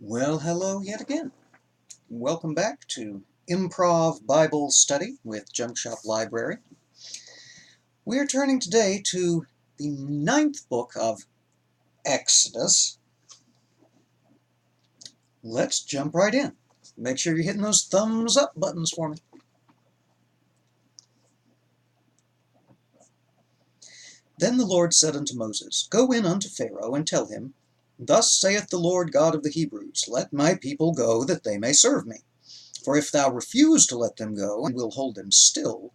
Well, hello yet again. Welcome back to Improv Bible Study with Junk Shop Library. We are turning today to the 9th book of Exodus. Let's jump right in. Make sure you're hitting those thumbs up buttons for me. Then the Lord said unto Moses, Go in unto Pharaoh, and tell him, Thus saith the Lord God of the Hebrews, Let my people go, that they may serve me. For if thou refuse to let them go, and will hold them still,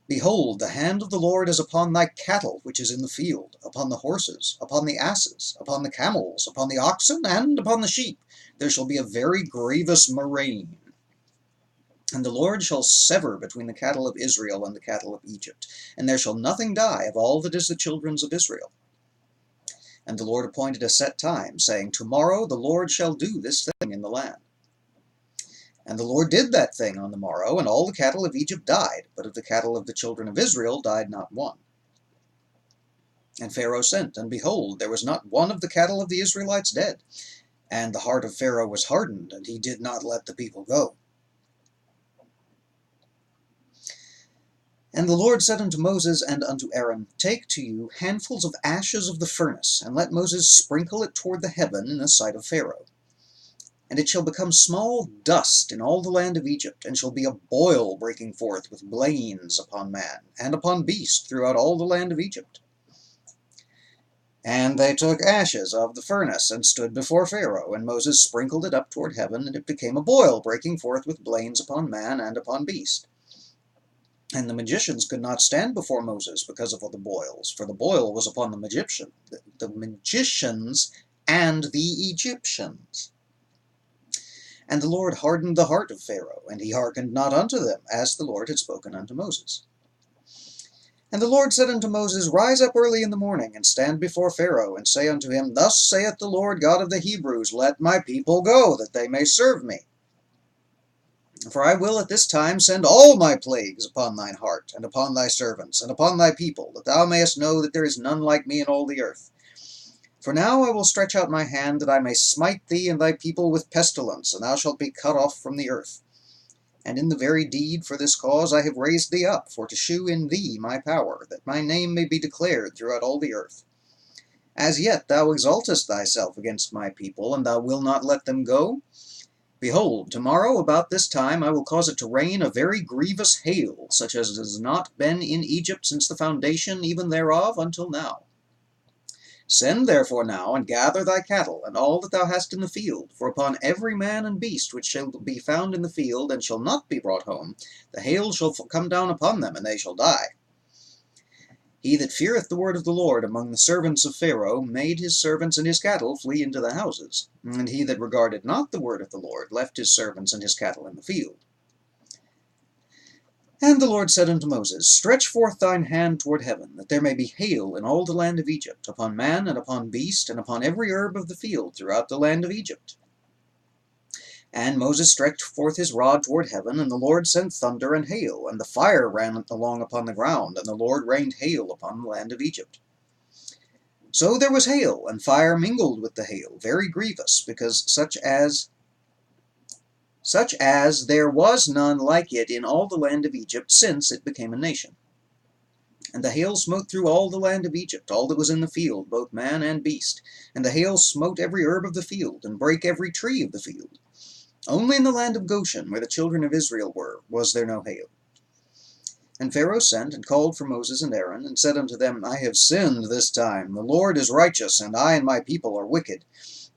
behold, the hand of the Lord is upon thy cattle which is in the field, upon the horses, upon the asses, upon the camels, upon the oxen, and upon the sheep. There shall be a very grievous murrain. And the Lord shall sever between the cattle of Israel and the cattle of Egypt, and there shall nothing die of all that is the children's of Israel. And the Lord appointed a set time, saying, Tomorrow the Lord shall do this thing in the land. And the Lord did that thing on the morrow, and all the cattle of Egypt died, but of the cattle of the children of Israel died not one. And Pharaoh sent, and behold, there was not one of the cattle of the Israelites dead. And the heart of Pharaoh was hardened, and he did not let the people go. And the Lord said unto Moses and unto Aaron, Take to you handfuls of ashes of the furnace, and let Moses sprinkle it toward the heaven in the sight of Pharaoh. And it shall become small dust in all the land of Egypt, and shall be a boil breaking forth with blains upon man, and upon beast throughout all the land of Egypt. And they took ashes of the furnace, and stood before Pharaoh, and Moses sprinkled it up toward heaven, and it became a boil breaking forth with blains upon man and upon beast. And the magicians could not stand before Moses because of the boils, for the boil was upon the magicians and the Egyptians. And the Lord hardened the heart of Pharaoh, and he hearkened not unto them, as the Lord had spoken unto Moses. And the Lord said unto Moses, Rise up early in the morning, and stand before Pharaoh, and say unto him, Thus saith the Lord God of the Hebrews, Let my people go, that they may serve me. For I will at this time send all my plagues upon thine heart, and upon thy servants, and upon thy people, that thou mayest know that there is none like me in all the earth. For now I will stretch out my hand, that I may smite thee and thy people with pestilence, and thou shalt be cut off from the earth. And in the very deed for this cause I have raised thee up, for to shew in thee my power, that my name may be declared throughout all the earth. As yet thou exaltest thyself against my people, and thou wilt not let them go. Behold, tomorrow about this time I will cause it to rain a very grievous hail, such as has not been in Egypt since the foundation even thereof until now. Send therefore now, and gather thy cattle, and all that thou hast in the field, for upon every man and beast which shall be found in the field, and shall not be brought home, the hail shall come down upon them, and they shall die. He that feareth the word of the Lord among the servants of Pharaoh made his servants and his cattle flee into the houses, and he that regarded not the word of the Lord left his servants and his cattle in the field. And the Lord said unto Moses, Stretch forth thine hand toward heaven, that there may be hail in all the land of Egypt, upon man, and upon beast, and upon every herb of the field throughout the land of Egypt. And Moses stretched forth his rod toward heaven, and the Lord sent thunder and hail, and the fire ran along upon the ground, and the Lord rained hail upon the land of Egypt. So there was hail, and fire mingled with the hail, very grievous, because such as there was none like it in all the land of Egypt since it became a nation. And the hail smote through all the land of Egypt, all that was in the field, both man and beast. And the hail smote every herb of the field, and brake every tree of the field. Only in the land of Goshen, where the children of Israel were, was there no hail. And Pharaoh sent, and called for Moses and Aaron, and said unto them, I have sinned this time. The Lord is righteous, and I and my people are wicked.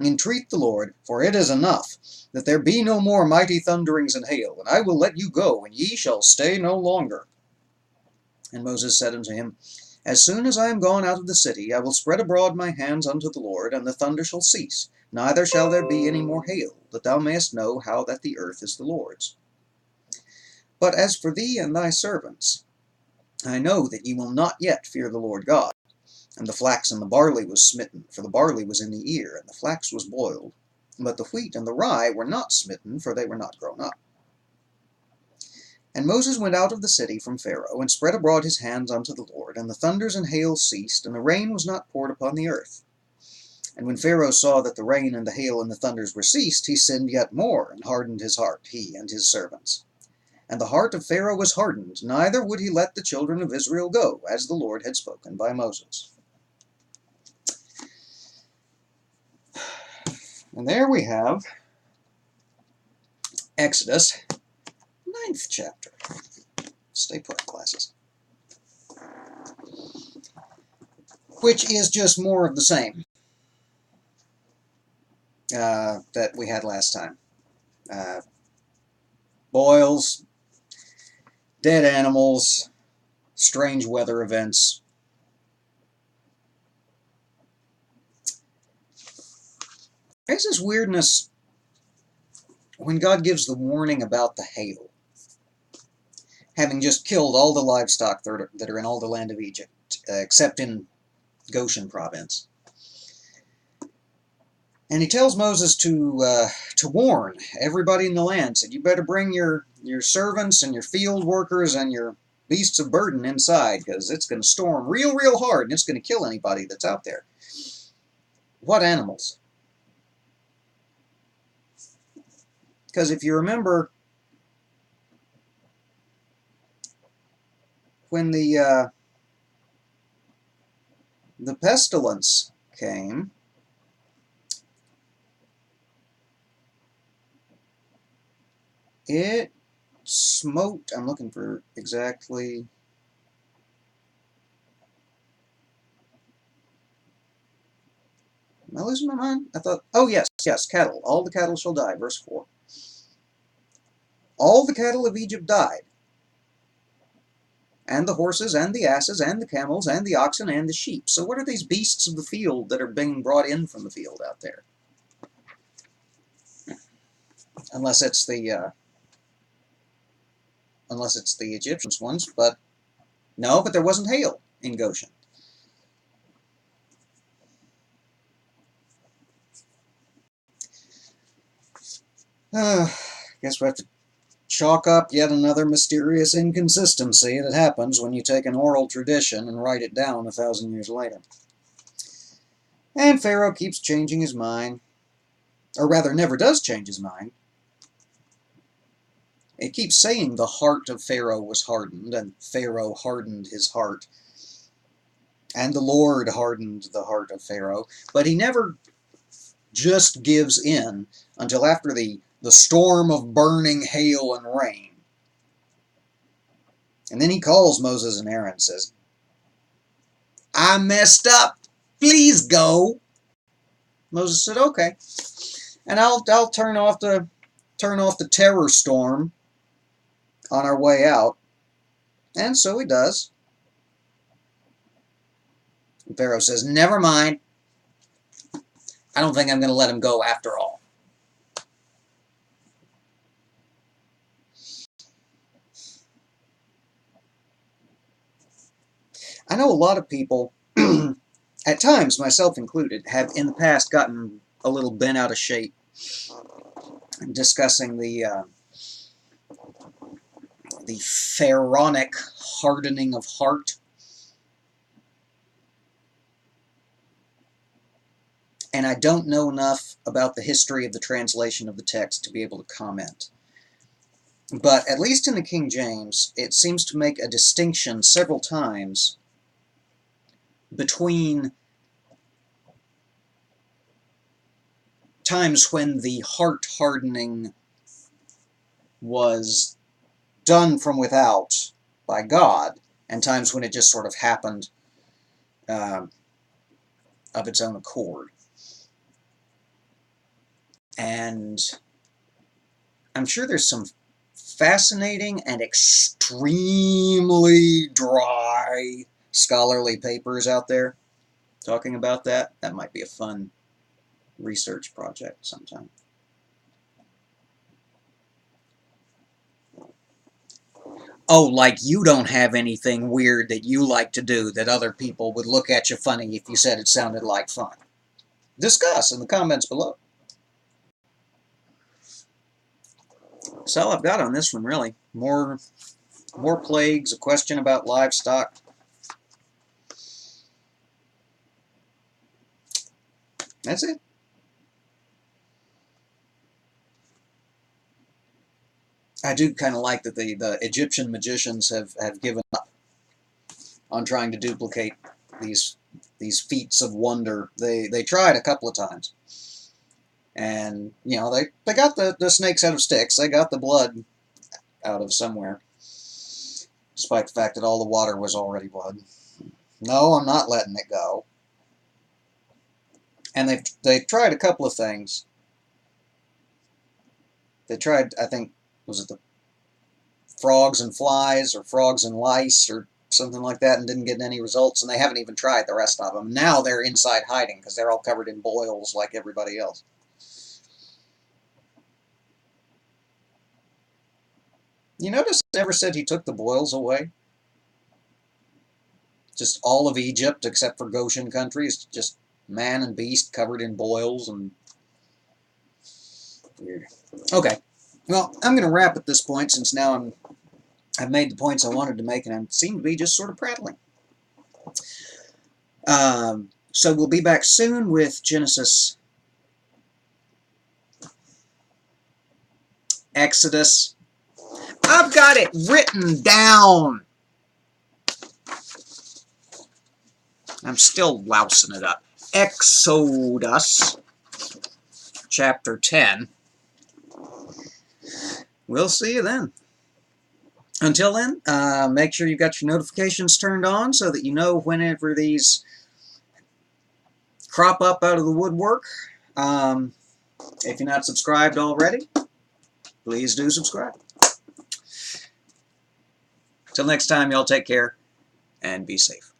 Entreat the Lord, for it is enough, that there be no more mighty thunderings and hail, and I will let you go, and ye shall stay no longer. And Moses said unto him, As soon as I am gone out of the city, I will spread abroad my hands unto the Lord, and the thunder shall cease, neither shall there be any more hail, that thou mayest know how that the earth is the Lord's. But as for thee and thy servants, I know that ye will not yet fear the Lord God. And the flax and the barley was smitten, for the barley was in the ear, and the flax was boiled. But the wheat and the rye were not smitten, for they were not grown up. And Moses went out of the city from Pharaoh, and spread abroad his hands unto the Lord, and the thunders and hail ceased, and the rain was not poured upon the earth. And when Pharaoh saw that the rain and the hail and the thunders were ceased, he sinned yet more, and hardened his heart, he and his servants. And the heart of Pharaoh was hardened, neither would he let the children of Israel go, as the Lord had spoken by Moses. And there we have Exodus, 9th chapter. Stay put, classes. Which is just more of the same that we had last time. Boils, dead animals, strange weather events. There's this weirdness when God gives the warning about the hail, having just killed all the livestock that are in all the land of Egypt, except in Goshen province. And he tells Moses to warn everybody in the land, said, you better bring your servants and your field workers and your beasts of burden inside, because it's going to storm real hard, and it's going to kill anybody that's out there. What animals? Because if you remember, when the pestilence came, it smote, I'm looking for exactly, am I losing my mind? I thought, oh yes, cattle. All the cattle shall die, verse 4. All the cattle of Egypt died, and the horses, and the asses, and the camels, and the oxen, and the sheep. So what are these beasts of the field that are being brought in from the field out there? Unless it's the Egyptians ones, but no, but there wasn't hail in Goshen. Guess we have to chalk up yet another mysterious inconsistency that happens when you take an oral tradition and write it down 1,000 years later. And Pharaoh keeps changing his mind, or rather never does change his mind. It keeps saying the heart of Pharaoh was hardened, and Pharaoh hardened his heart, and the Lord hardened the heart of Pharaoh, but he never just gives in until after the storm of burning hail and rain. And then he calls Moses and Aaron and says, I messed up. Please go. Moses said, okay. And I'll turn off the terror storm on our way out. And so he does. And Pharaoh says, never mind. I don't think I'm going to let him go after all. I know a lot of people, at times, myself included, have in the past gotten a little bent out of shape discussing the pharaonic hardening of heart. And I don't know enough about the history of the translation of the text to be able to comment. But at least in the King James, it seems to make a distinction several times between times when the heart hardening was done from without by God, and times when it just sort of happened of its own accord. And I'm sure there's some fascinating and extremely dry scholarly papers out there talking about that. That might be a fun research project sometime. Oh, like you don't have anything weird that you like to do that other people would look at you funny if you said it sounded like fun. Discuss in the comments below. That's all I've got on this one, really. More plagues, a question about livestock. That's it. I do kind of like that the Egyptian magicians have given up on trying to duplicate these feats of wonder. They tried a couple of times, and you know they got the snakes out of sticks. They got the blood out of somewhere, despite the fact that all the water was already blood. No, I'm not letting it go. And they've tried a couple of things. They tried, I think, was it the frogs and flies or frogs and lice or something like that, and didn't get any results, and they haven't even tried the rest of them. Now they're inside hiding because they're all covered in boils like everybody else. You notice it never said he took the boils away? Just all of Egypt except for Goshen country is just man and beast covered in boils and weird. Okay, well, I'm going to wrap at this point since now I've made the points I wanted to make, and I seem to be just sort of prattling. So we'll be back soon with Genesis, Exodus. I've got it written down. I'm still lousing it up. Exodus, chapter 10. We'll see you then. Until then, make sure you've got your notifications turned on so that you know whenever these crop up out of the woodwork. If you're not subscribed already, please do subscribe. Till next time, y'all take care and be safe.